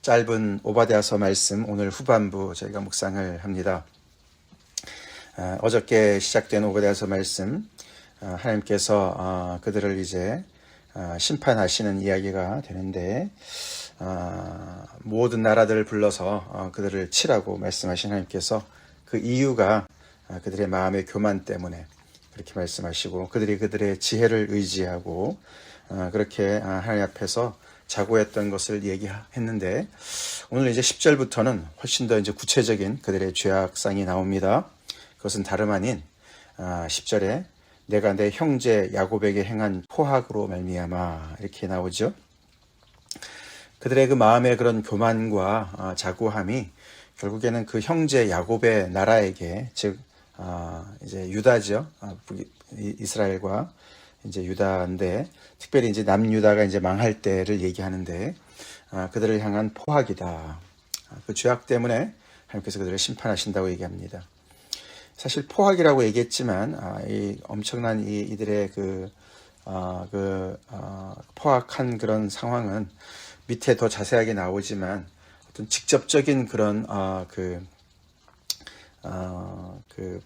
짧은 오바댜서 말씀 오늘 후반부 저희가 묵상을 합니다. 어저께 시작된 오바댜서 말씀, 하나님께서 그들을 이제 심판하시는 이야기가 되는데, 모든 나라들을 불러서 그들을 치라고 말씀하신 하나님께서 그 이유가 그들의 마음의 교만 때문에 그렇게 말씀하시고, 그들의 지혜를 의지하고 그렇게 하나님 앞에서 자고했던 것을 얘기했는데, 오늘 이제 10절부터는 훨씬 더 이제 구체적인 그들의 죄악상이 나옵니다. 그것은 다름 아닌 10절에 내가 내 형제 야곱에게 행한 포악으로 말미암아, 이렇게 나오죠. 그들의 그 마음의 그런 교만과 자고함이 결국에는 그 형제 야곱의 나라에게, 즉 이제 유다죠. 이스라엘과 이제 유다인데, 특별히 이제 남유다가 이제 망할 때를 얘기하는데, 그들을 향한 포악이다. 그 죄악 때문에 하나님께서 그들을 심판하신다고 얘기합니다. 사실 포악이라고 얘기했지만, 이 엄청난 이들의 포악한 그런 상황은 밑에 더 자세하게 나오지만, 어떤 직접적인 그런 그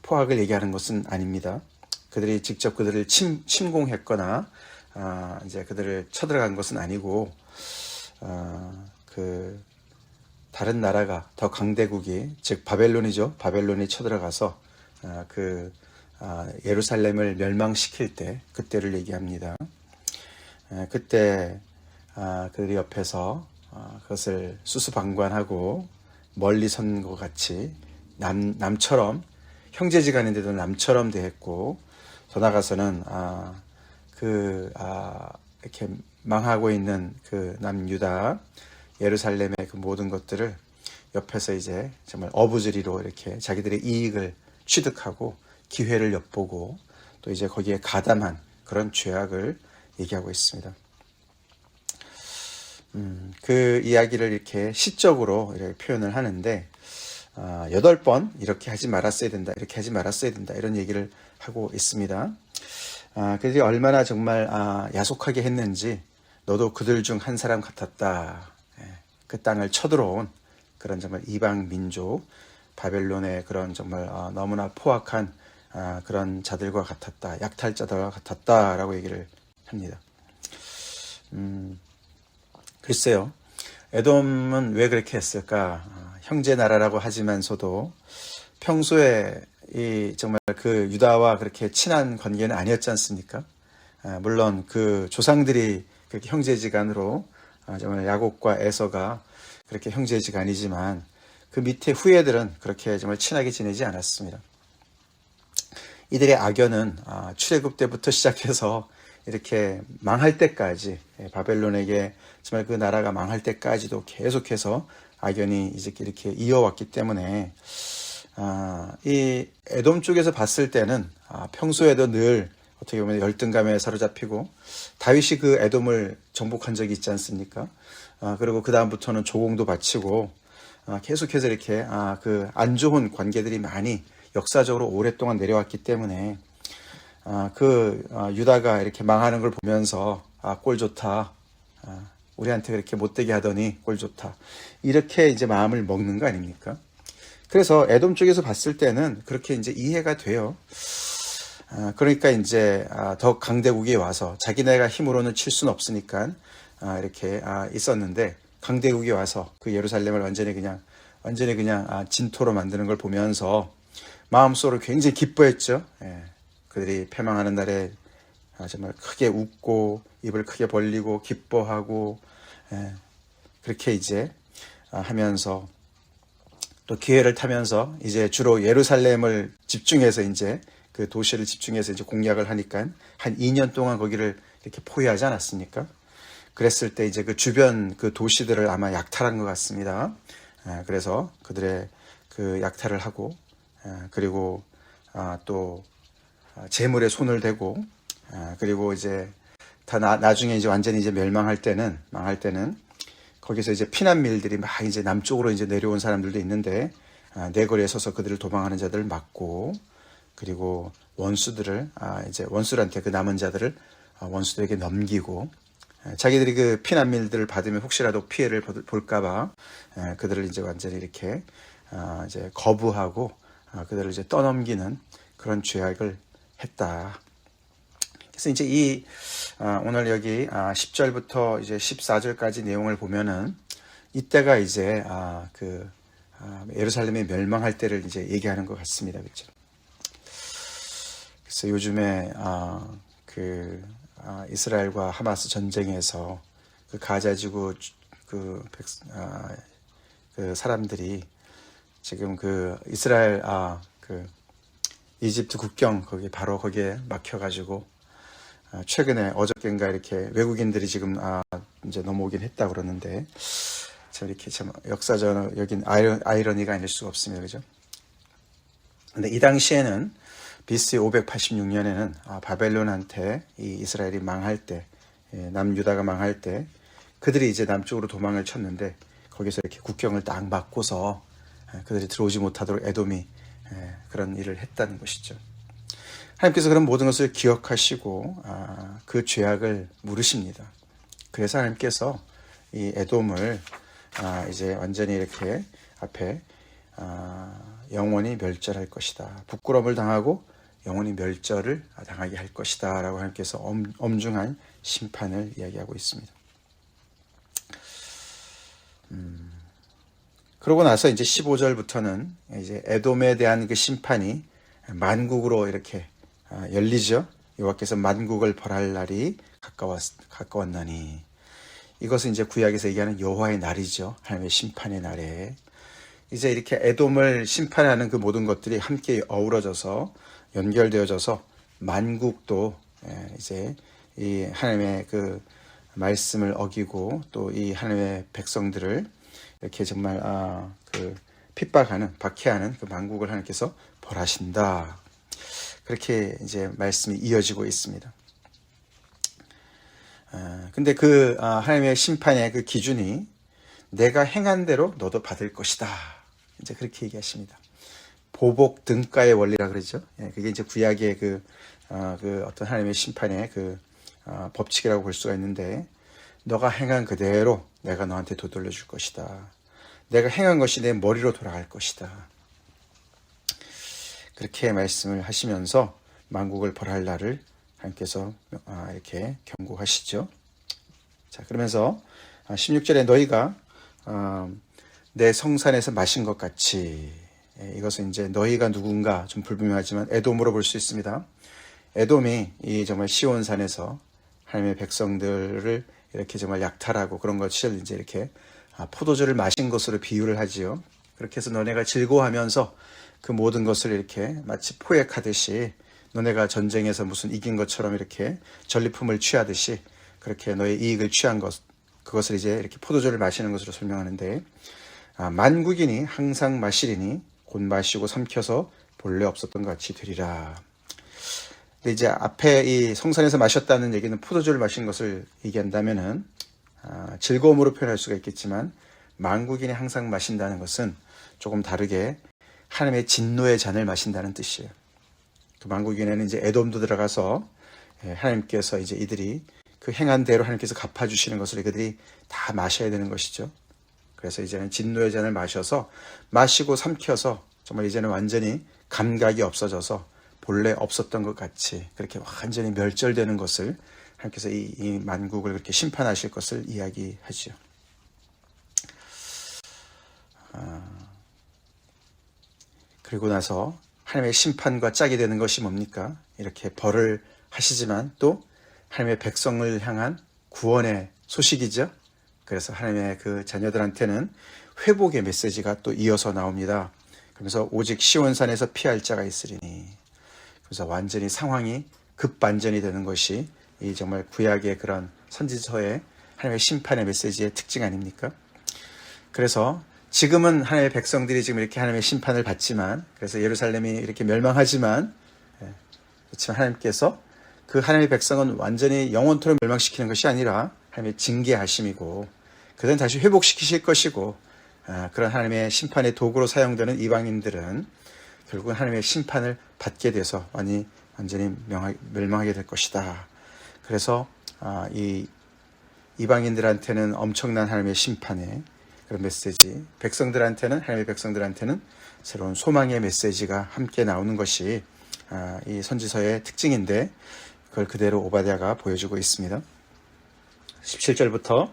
포악을 얘기하는 것은 아닙니다. 그들이 직접 그들을 침공했거나 이제 그들을 쳐들어간 것은 아니고, 그 다른 나라가, 더 강대국이, 즉 바벨론이죠. 바벨론이 쳐들어가서 예루살렘을 멸망시킬 때, 그때를 얘기합니다. 그때 그들이 옆에서 그것을 수수방관하고 멀리 선 것 같이 남처럼, 형제지간인데도 남처럼 대했고, 더 나아가서는 이렇게 망하고 있는 그 남유다 예루살렘의 그 모든 것들을 옆에서 이제 정말 어부지리로 이렇게 자기들의 이익을 취득하고 기회를 엿보고 또 이제 거기에 가담한 그런 죄악을 얘기하고 있습니다. 그 이야기를 이렇게 시적으로 이렇게 표현을 하는데, 8번 이렇게 하지 말았어야 된다, 이렇게 하지 말았어야 된다, 이런 얘기를 하고 있습니다. 그들이 얼마나 정말 야속하게 했는지, 너도 그들 중 한 사람 같았다. 그 땅을 쳐들어온 그런 정말 이방 민족, 바벨론의 그런 정말 너무나 포악한 그런 자들과 같았다, 약탈자들과 같았다라고 얘기를 합니다. 글쎄요, 에돔은 왜 그렇게 했을까? 형제 나라라고 하지만서도 평소에 정말 그 유다와 그렇게 친한 관계는 아니었지 않습니까? 물론 그 조상들이 그렇게 형제지간으로, 정말 야곱과 에서가 그렇게 형제지간이지만 그 밑에 후예들은 그렇게 정말 친하게 지내지 않았습니다. 이들의 악연은 출애굽 때부터 시작해서 이렇게 망할 때까지, 바벨론에게 정말 그 나라가 망할 때까지도 계속해서 악연이 이제 이렇게 이어왔기 때문에, 이 에돔 쪽에서 봤을 때는 평소에도 늘 어떻게 보면 열등감에 사로잡히고, 다윗이 그 에돔을 정복한 적이 있지 않습니까? 그리고 그 다음부터는 조공도 바치고 계속해서 이렇게 그 안 좋은 관계들이 많이 역사적으로 오랫동안 내려왔기 때문에, 유다가 이렇게 망하는 걸 보면서 꼴 좋다, 우리한테 그렇게 못되게 하더니 꼴 좋다, 이렇게 이제 마음을 먹는 거 아닙니까? 그래서 에돔 쪽에서 봤을 때는 그렇게 이제 이해가 돼요. 그러니까 이제 더 강대국이 와서, 자기네가 힘으로는 칠 수는 없으니까 이렇게 있었는데, 강대국이 와서 그 예루살렘을 완전히 그냥 진토로 만드는 걸 보면서 마음속으로 굉장히 기뻐했죠. 그들이 패망하는 날에 정말 크게 웃고 입을 크게 벌리고 기뻐하고, 그렇게 이제 하면서 또 기회를 타면서 이제 주로 예루살렘을 집중해서, 이제 그 도시를 집중해서 이제 공략을 하니까 한 2년 동안 거기를 이렇게 포위하지 않았습니까? 그랬을 때 이제 그 주변 그 도시들을 아마 약탈한 것 같습니다. 그래서 그들의 그 약탈을 하고, 그리고 또 재물에 손을 대고, 그리고 이제 다 나중에 이제 완전히 이제 망할 때는 거기서 이제 피난민들이 막 이제 남쪽으로 이제 내려온 사람들도 있는데, 내거리에 서서 그들을 도망하는 자들을 막고, 그리고 원수들을 이제 원수들한테 그 남은 자들을 원수들에게 넘기고, 자기들이 그 피난민들을 받으면 혹시라도 피해를 볼까봐 그들을 이제 완전히 이렇게 이제 거부하고 그들을 이제 떠넘기는 그런 죄악을 했다. 그래서 이제 이 오늘 여기 10절부터 이제 14절까지 내용을 보면은 이때가 이제 예루살렘이 멸망할 때를 이제 얘기하는 것 같습니다. 그렇죠? 그래서 요즘에 이스라엘과 하마스 전쟁에서 그 가자지구 그 사람들이 지금 그 이스라엘 그 이집트 국경 바로 거기에 막혀가지고 최근에 어저께인가 이렇게 외국인들이 지금 이제 넘어오긴 했다 그러는데 참 이렇게 참 역사적인 아이러니가 아닐 수가 없습니다. 그죠? 근데 이 당시에는 BC 586년에는 바벨론한테 이 이스라엘이 망할 때, 남유다가 망할 때 그들이 이제 남쪽으로 도망을 쳤는데 거기서 이렇게 국경을 딱 막고서 그들이 들어오지 못하도록 에돔이 그런 일을 했다는 것이죠. 하나님께서 그런 모든 것을 기억하시고 그 죄악을 물으십니다. 그래서 하나님께서 이 에돔을 이제 완전히 이렇게 앞에 영원히 멸절할 것이다. 부끄러움을 당하고 영원히 멸절을 당하게 할 것이다 라고 하나님께서 엄중한 심판을 이야기하고 있습니다. 그러고 나서 이제 15절부터는 이제 에돔에 대한 그 심판이 만국으로 이렇게 열리죠. 여호와께서 만국을 벌할 날이 가까웠나니, 이것은 이제 구약에서 얘기하는 여호와의 날이죠. 하나님의 심판의 날에 이제 이렇게 에돔을 심판하는 그 모든 것들이 함께 어우러져서 연결되어져서 만국도 이제 이 하나님의 그 말씀을 어기고 또 이 하나님의 백성들을 이렇게 정말 그 핍박하는, 박해하는 그 만국을 하나님께서 벌하신다. 그렇게 이제 말씀이 이어지고 있습니다. 근데 그 하나님의 심판의 그 기준이 내가 행한 대로 너도 받을 것이다. 이제 그렇게 얘기하십니다. 보복 등가의 원리라 그러죠. 그게 이제 구약의 그 어떤 하나님의 심판의 그 법칙이라고 볼 수가 있는데, 너가 행한 그대로 내가 너한테 되돌려 줄 것이다. 내가 행한 것이 내 머리로 돌아갈 것이다. 그렇게 말씀을 하시면서 만국을 벌할 날을 하나님께서 이렇게 경고하시죠. 자, 그러면서 16절에 너희가 내 성산에서 마신 것 같이, 이것은 이제 너희가 누군가 좀 불분명하지만 에돔으로 볼 수 있습니다. 에돔이 이 정말 시온산에서 하나님의 백성들을 이렇게 정말 약탈하고 그런 것을 이제 이렇게 포도주를 마신 것으로 비유를 하지요. 그렇게 해서 너네가 즐거워하면서 그 모든 것을 이렇게 마치 포획하듯이, 너네가 전쟁에서 무슨 이긴 것처럼 이렇게 전리품을 취하듯이 그렇게 너의 이익을 취한 것, 그것을 이제 이렇게 포도주를 마시는 것으로 설명하는데, 만국인이 항상 마시리니 곧 마시고 삼켜서 본래 없었던 것 같이 되리라. 근데 이제 앞에 이 성산에서 마셨다는 얘기는 포도주를 마신 것을 얘기한다면은 즐거움으로 표현할 수가 있겠지만, 만국인이 항상 마신다는 것은 조금 다르게 하나님의 진노의 잔을 마신다는 뜻이에요. 그 만국인에는 이제 에돔도 들어가서 하나님께서 이제 이들이 그 행한 대로 하나님께서 갚아주시는 것을 그들이 다 마셔야 되는 것이죠. 그래서 이제는 진노의 잔을 마시고 삼켜서 정말 이제는 완전히 감각이 없어져서 본래 없었던 것 같이 그렇게 완전히 멸절되는 것을 하나님께서 이 만국을 그렇게 심판하실 것을 이야기하죠. 그리고 나서 하나님의 심판과 짝이 되는 것이 뭡니까? 이렇게 벌을 하시지만 또 하나님의 백성을 향한 구원의 소식이죠. 그래서 하나님의 그 자녀들한테는 회복의 메시지가 또 이어서 나옵니다. 그러면서 오직 시온산에서 피할 자가 있으리니, 그래서 완전히 상황이 급반전이 되는 것이 이 정말 구약의 그런 선지서의 하나님의 심판의 메시지의 특징 아닙니까? 그래서 지금은 하나님의 백성들이 지금 이렇게 하나님의 심판을 받지만, 그래서 예루살렘이 이렇게 멸망하지만, 그렇지만 하나님께서 그 하나님의 백성은 완전히 영원토록 멸망시키는 것이 아니라 하나님의 징계하심이고, 그들은 다시 회복시키실 것이고, 그런 하나님의 심판의 도구로 사용되는 이방인들은 결국은 하나님의 심판을 받게 돼서 완전히 멸망하게 될 것이다. 그래서 이 이방인들한테는 엄청난 하나님의 심판의 그런 메시지, 백성들한테는, 하나님의 백성들한테는 새로운 소망의 메시지가 함께 나오는 것이 이 선지서의 특징인데, 그걸 그대로 오바댜가 보여주고 있습니다. 17절부터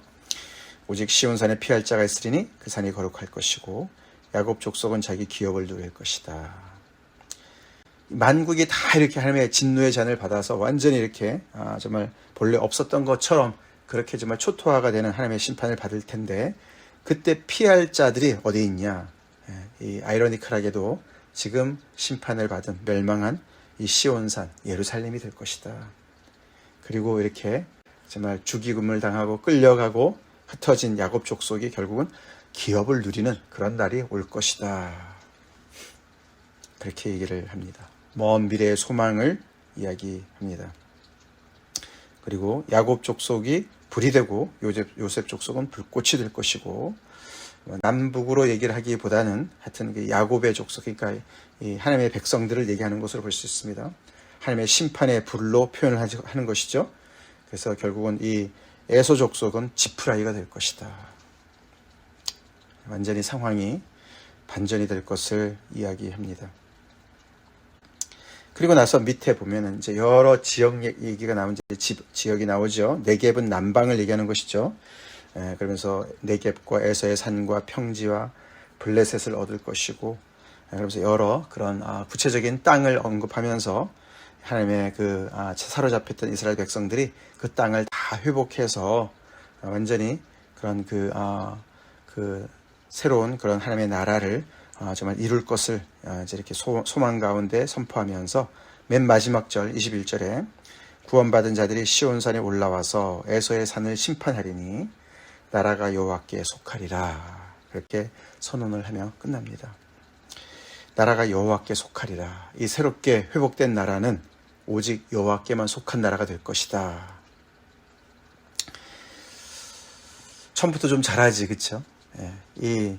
오직 시온산에 피할 자가 있으리니 그 산이 거룩할 것이고 야곱 족속은 자기 기업을 누릴 것이다. 만국이 다 이렇게 하나님의 진노의 잔을 받아서 완전히 이렇게 정말 본래 없었던 것처럼 그렇게 정말 초토화가 되는 하나님의 심판을 받을 텐데, 그때 피할 자들이 어디 있냐? 이 아이러니컬하게도 지금 심판을 받은 멸망한 이 시온산 예루살렘이 될 것이다. 그리고 이렇게 정말 죽임을 당하고 끌려가고 흩어진 야곱 족속이 결국은 기업을 누리는 그런 날이 올 것이다. 그렇게 얘기를 합니다. 먼 미래의 소망을 이야기합니다. 그리고 야곱 족속이 불이 되고 요셉 족속은 불꽃이 될 것이고, 남북으로 얘기를 하기보다는 하여튼 그 야곱의 족속, 그러니까 이 하나님의 백성들을 얘기하는 것으로 볼 수 있습니다. 하나님의 심판의 불로 표현을 하는 것이죠. 그래서 결국은 이 에서 족속은 지푸라기가 될 것이다. 완전히 상황이 반전이 될 것을 이야기합니다. 그리고 나서 밑에 보면은 이제 여러 지역 얘기가 나오는지 지역이 나오죠. 네겝은 남방을 얘기하는 것이죠. 그러면서 네겝과 에서의 산과 평지와 블레셋을 얻을 것이고, 그러면서 여러 그런 구체적인 땅을 언급하면서 하나님의 그 사로잡혔던 이스라엘 백성들이 그 땅을 다 회복해서 완전히 그런 그 새로운 그런 하나님의 나라를 정말 이룰 것을 이제 이렇게 소망 가운데 선포하면서 맨 마지막 절 21절에 구원받은 자들이 시온산에 올라와서 에서의 산을 심판하리니 나라가 여호와께 속하리라. 그렇게 선언을 하며 끝납니다. 나라가 여호와께 속하리라. 이 새롭게 회복된 나라는 오직 여호와께만 속한 나라가 될 것이다. 처음부터 좀 잘하지, 그렇죠? 이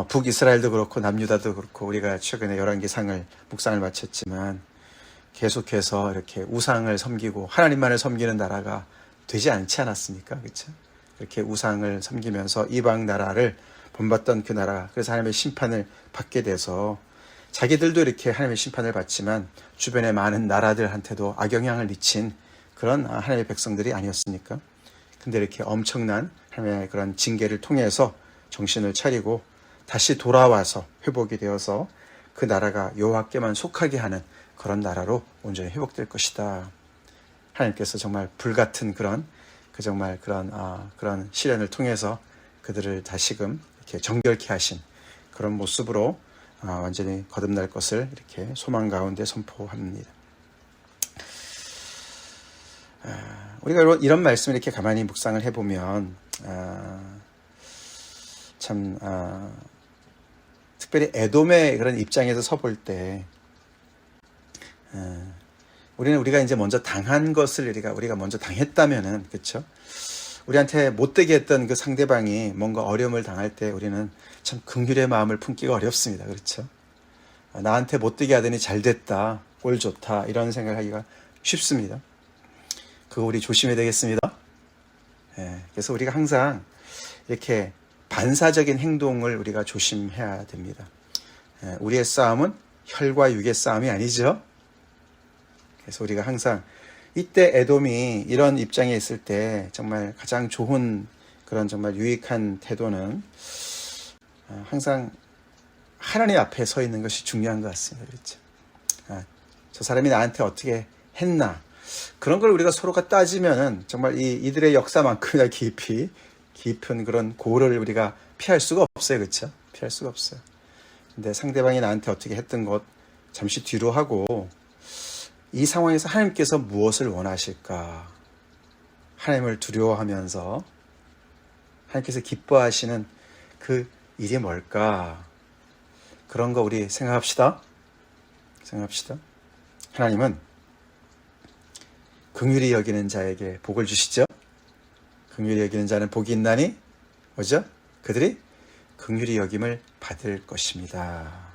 북이스라엘도 그렇고 남유다도 그렇고, 우리가 최근에 열왕기상을 묵상을 마쳤지만 계속해서 이렇게 우상을 섬기고 하나님만을 섬기는 나라가 되지 않지 않았습니까? 그렇죠? 이렇게 우상을 섬기면서 이방 나라를 본받던 그 나라, 그래서 하나님의 심판을 받게 돼서 자기들도 이렇게 하나님의 심판을 받지만 주변의 많은 나라들한테도 악영향을 미친 그런 하나님의 백성들이 아니었습니까? 근데 이렇게 엄청난 하나님의 그런 징계를 통해서 정신을 차리고 다시 돌아와서 회복이 되어서 그 나라가 여호와께만 속하게 하는 그런 나라로 온전히 회복될 것이다. 하나님께서 정말 불같은 그런 그런 시련을 통해서 그들을 다시금 이렇게 정결케 하신 그런 모습으로 완전히 거듭날 것을 이렇게 소망 가운데 선포합니다. 우리가 이런 말씀을 이렇게 가만히 묵상을 해보면 참 특별히 에돔의 그런 입장에서 서볼 때 우리가 이제 먼저 당한 것을 우리가 먼저 당했다면은, 그렇죠? 우리한테 못되게 했던 그 상대방이 뭔가 어려움을 당할 때 우리는 참 긍휼의 마음을 품기가 어렵습니다. 그렇죠? 나한테 못되게 하더니 잘 됐다, 꼴 좋다, 이런 생각하기가 쉽습니다. 그거 우리 조심해야 되겠습니다. 그래서 우리가 항상 이렇게 반사적인 행동을 우리가 조심해야 됩니다. 우리의 싸움은 혈과 육의 싸움이 아니죠. 그래서 우리가 항상 이때 에돔이 이런 입장에 있을 때 정말 가장 좋은 그런 정말 유익한 태도는 항상 하나님 앞에 서 있는 것이 중요한 것 같습니다. 그렇죠? 저 사람이 나한테 어떻게 했나, 그런 걸 우리가 서로가 따지면은 정말 이들의 역사만큼이나 깊은 그런 고를 우리가 피할 수가 없어요. 그렇죠? 피할 수가 없어요. 근데 상대방이 나한테 어떻게 했던 것 잠시 뒤로 하고, 이 상황에서 하나님께서 무엇을 원하실까? 하나님을 두려워하면서 하나님께서 기뻐하시는 그 일이 뭘까? 그런 거 우리 생각합시다. 하나님은 긍휼히 여기는 자에게 복을 주시죠. 긍휼히 여기는 자는 복이 있나니 뭐죠? 그들이 긍휼히 여김을 받을 것입니다.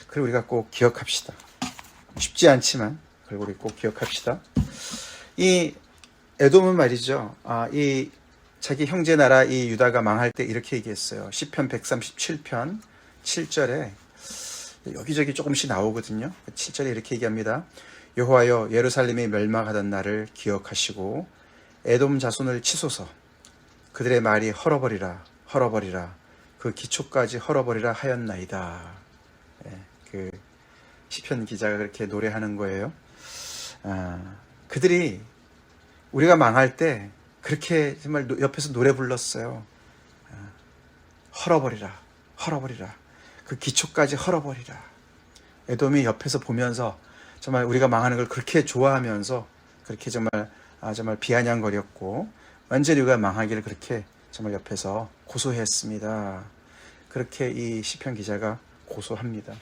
그리고 우리가 꼭 기억합시다. 쉽지 않지만 그리고 우리 꼭 기억합시다. 이 에돔은 말이죠. 이 자기 형제 나라 이 유다가 망할 때 이렇게 얘기했어요. 시편 137편 7절에 여기저기 조금씩 나오거든요. 7절에 이렇게 얘기합니다. 여호와여 예루살렘이 멸망하던 날을 기억하시고 에돔 자손을 치소서. 그들의 말이 헐어버리라 헐어버리라 그 기초까지 헐어버리라 하였나이다. 그 시편 기자가 그렇게 노래하는 거예요. 그들이 우리가 망할 때 그렇게 정말 옆에서 노래 불렀어요. 헐어버리라 헐어버리라 그 기초까지 헐어버리라. 에돔이 옆에서 보면서 정말 우리가 망하는 걸 그렇게 좋아하면서 그렇게 정말 비아냥거렸고 완전히 우리가 망하기를 그렇게 정말 옆에서 고소했습니다. 그렇게 이 시편 기자가 고소합니다.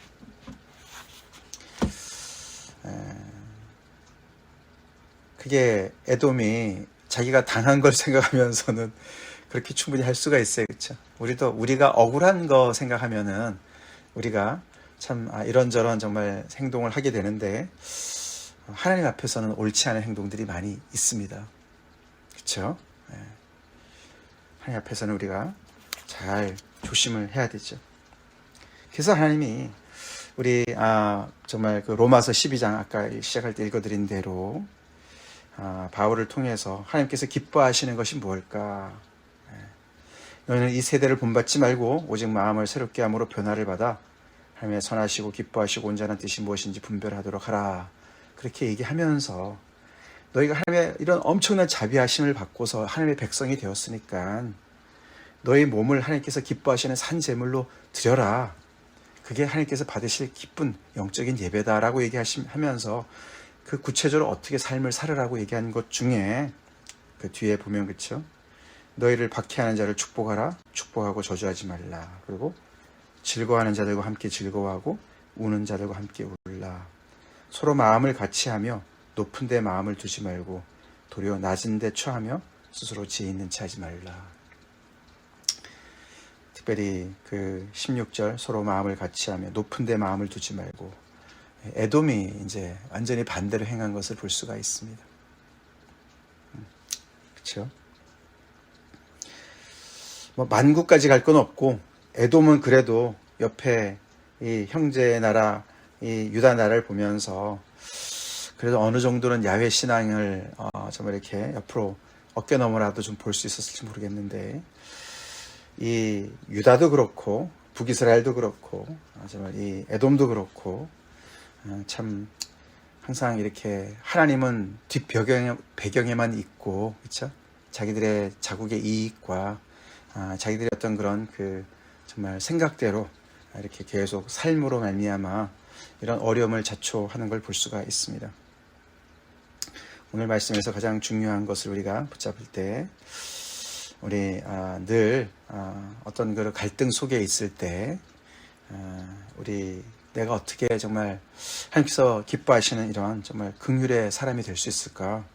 그게 에돔이 자기가 당한 걸 생각하면서는 그렇게 충분히 할 수가 있어요. 그렇죠? 우리가 억울한 거 생각하면은 우리가 참 이런저런 정말 행동을 하게 되는데 하나님 앞에서는 옳지 않은 행동들이 많이 있습니다. 그렇죠? 하나님 앞에서는 우리가 잘 조심을 해야 되죠. 그래서 하나님이 우리 정말 그 로마서 12장 아까 시작할 때 읽어드린 대로 바울을 통해서 하나님께서 기뻐하시는 것이 무엇일까? 너희는 이 세대를 본받지 말고 오직 마음을 새롭게 함으로 변화를 받아 하나님의 선하시고 기뻐하시고 온전한 뜻이 무엇인지 분별하도록 하라. 그렇게 얘기하면서 너희가 하나님의 이런 엄청난 자비하심을 받고서 하나님의 백성이 되었으니까 너희 몸을 하나님께서 기뻐하시는 산 제물로 드려라. 그게 하나님께서 받으실 기쁜 영적인 예배다라고 얘기하면서 그 구체적으로 어떻게 삶을 살으라고 얘기한 것 중에 그 뒤에 보면 그렇죠. 너희를 박해하는 자를 축복하라. 축복하고 저주하지 말라. 그리고 즐거워하는 자들과 함께 즐거워하고 우는 자들과 함께 울라. 서로 마음을 같이하며 높은 데 마음을 두지 말고 도리어 낮은 데 처하며 스스로 지혜 있는 체 하지 말라. 특별히 그 16절 서로 마음을 같이하며 높은 데 마음을 두지 말고 에돔이 이제 완전히 반대로 행한 것을 볼 수가 있습니다. 그렇죠? 뭐 만국까지 갈 건 없고 에돔은 그래도 옆에 이 형제 나라 이 유다 나라를 보면서 그래도 어느 정도는 야훼 신앙을 정말 이렇게 옆으로 어깨 너머라도 좀 볼 수 있었을지 모르겠는데 이 유다도 그렇고 북이스라엘도 그렇고 정말 이 에돔도 그렇고 참 항상 이렇게 하나님은 뒷배경에만 있고 그렇죠? 자기들의 자국의 이익과 자기들의 어떤 그런 그 정말 생각대로 이렇게 계속 삶으로 말미암아 이런 어려움을 자초하는 걸 볼 수가 있습니다. 오늘 말씀에서 가장 중요한 것을 우리가 붙잡을 때 우리 늘 어떤 그런 갈등 속에 있을 때 우리 내가 어떻게 정말 하나님께서 기뻐하시는 이러한 정말 긍휼의 사람이 될 수 있을까?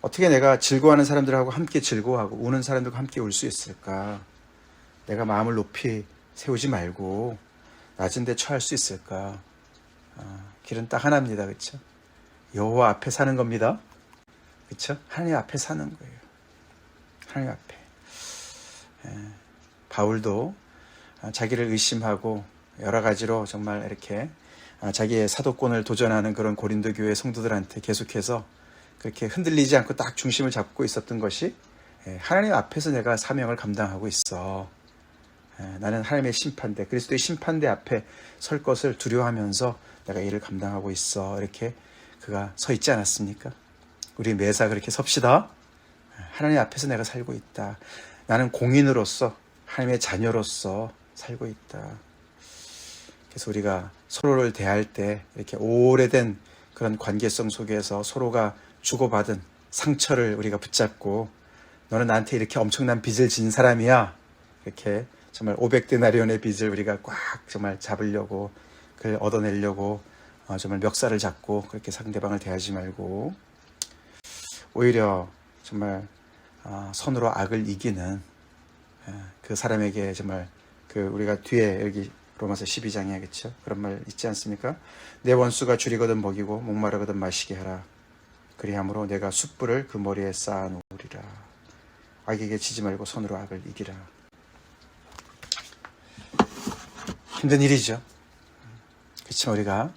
어떻게 내가 즐거워하는 사람들하고 함께 즐거워하고 우는 사람들과 함께 울 수 있을까? 내가 마음을 높이 세우지 말고 낮은 데 처할 수 있을까? 길은 딱 하나입니다. 그렇죠? 여호와 앞에 사는 겁니다. 그렇죠? 하나님 앞에 사는 거예요. 하나님 앞에. 바울도 자기를 의심하고 여러 가지로 정말 이렇게 자기의 사도권을 도전하는 그런 고린도 교회 성도들한테 계속해서 그렇게 흔들리지 않고 딱 중심을 잡고 있었던 것이 하나님 앞에서 내가 사명을 감당하고 있어. 나는 하나님의 심판대, 그리스도의 심판대 앞에 설 것을 두려워하면서 내가 일을 감당하고 있어. 이렇게 그가 서 있지 않았습니까? 우리 매사 그렇게 섭시다. 하나님 앞에서 내가 살고 있다. 나는 공인으로서 하나님의 자녀로서 살고 있다. 그래서 우리가 서로를 대할 때 이렇게 오래된 그런 관계성 속에서 서로가 주고받은 상처를 우리가 붙잡고 너는 나한테 이렇게 엄청난 빚을 진 사람이야. 이렇게 정말 500데나리온의 빚을 우리가 꽉 정말 잡으려고 그걸 얻어내려고 정말 멱살을 잡고 그렇게 상대방을 대하지 말고 오히려 정말 선으로 악을 이기는 그 사람에게 정말 그 우리가 뒤에 여기 로마서 12장에 하겠죠. 그런 말 있지 않습니까? 내 원수가 줄이거든 먹이고 목마르거든 마시게 하라. 그리함으로 내가 숯불을 그 머리에 쌓아 놓으리라. 악에게 지지 말고 손으로 악을 이기라. 힘든 일이죠. 그렇지만 우리가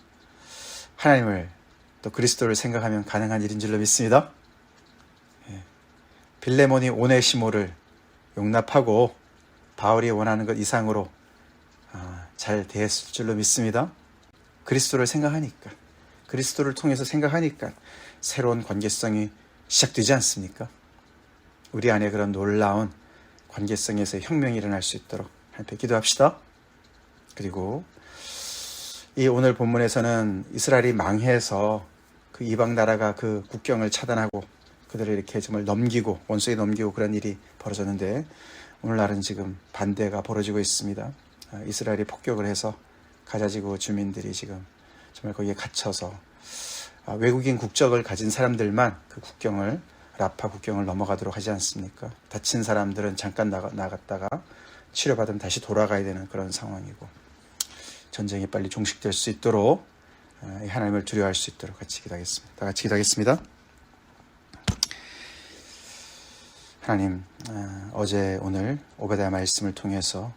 하나님을 또 그리스도를 생각하면 가능한 일인 줄로 믿습니다. 빌레몬이 오네시모를 용납하고 바울이 원하는 것 이상으로 잘 대했을 줄로 믿습니다. 그리스도를 생각하니까, 그리스도를 통해서 생각하니까 새로운 관계성이 시작되지 않습니까? 우리 안에 그런 놀라운 관계성에서 혁명이 일어날 수 있도록 하나님께 기도합시다. 그리고 이 오늘 본문에서는 이스라엘이 망해서 그 이방 나라가 그 국경을 차단하고 그들을 이렇게 정말 넘기고 원수에 넘기고 그런 일이 벌어졌는데, 오늘날은 지금 반대가 벌어지고 있습니다. 이스라엘이 폭격을 해서 가자지구 주민들이 지금 정말 거기에 갇혀서 외국인 국적을 가진 사람들만 그 국경을, 라파 국경을 넘어가도록 하지 않습니까? 다친 사람들은 잠깐 나갔다가 치료받으면 다시 돌아가야 되는 그런 상황이고, 전쟁이 빨리 종식될 수 있도록 하나님을 두려워할 수 있도록 같이 기도하겠습니다. 다 같이 기도하겠습니다. 하나님, 어제 오늘 오베드야 말씀을 통해서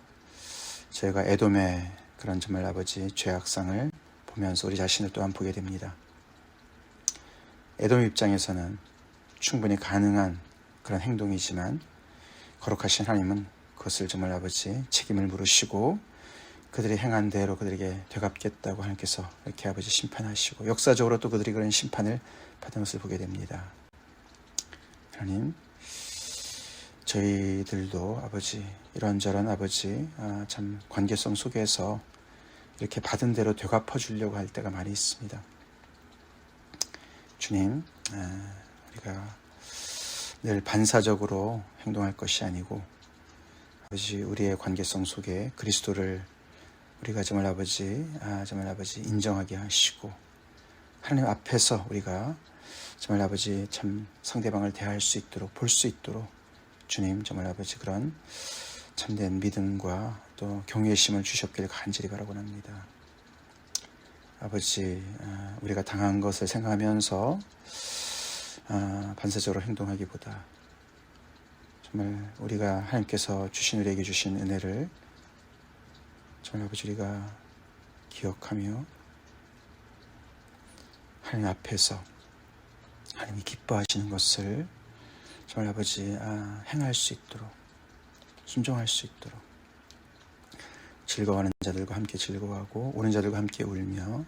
저희가 에돔의 그런 정말 아버지 죄악상을 보면서 우리 자신을 또한 보게 됩니다. 에돔 입장에서는 충분히 가능한 그런 행동이지만 거룩하신 하나님은 그것을 정말 아버지 책임을 물으시고 그들이 행한 대로 그들에게 되갚겠다고 하나님께서 이렇게 아버지 심판하시고, 역사적으로 또 그들이 그런 심판을 받은 것을 보게 됩니다. 하나님, 저희들도 아버지 이런저런 아버지 참 관계성 속에서 이렇게 받은 대로 되갚아 주려고 할 때가 많이 있습니다. 주님, 우리가 늘 반사적으로 행동할 것이 아니고 아버지 우리의 관계성 속에 그리스도를 우리가 정말 아버지 인정하게 하시고, 하나님 앞에서 우리가 정말 아버지 참 상대방을 대할 수 있도록, 볼 수 있도록 주님 정말 아버지 그런 참된 믿음과 또 경외심을 주셨기를 간절히 바라곤 합니다. 아버지, 우리가 당한 것을 생각하면서 반사적으로 행동하기보다 정말 우리가 하나님께서 우리에게 주신 은혜를 정말 아버지 우리가 기억하며 하나님 앞에서 하나님이 기뻐하시는 것을 정말 아버지 행할 수 있도록, 순종할 수 있도록, 즐거워하는 자들과 함께 즐거워하고 우는 자들과 함께 울며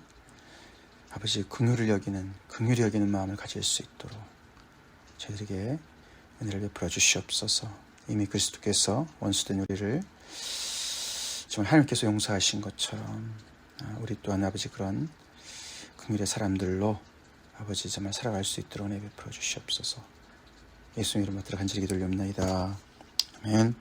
아버지 긍휼히 여기는 마음을 가질 수 있도록 저희들에게 은혜를 베풀어 주시옵소서. 이미 그리스도께서 원수된 우리를 정말 하나님께서 용서하신 것처럼 우리 또한 아버지 그런 긍휼의 사람들로 아버지 정말 살아갈 수 있도록 은혜 베풀어 주시옵소서. 예수님 이름으로 간절히 기도를 올립니다. 아멘.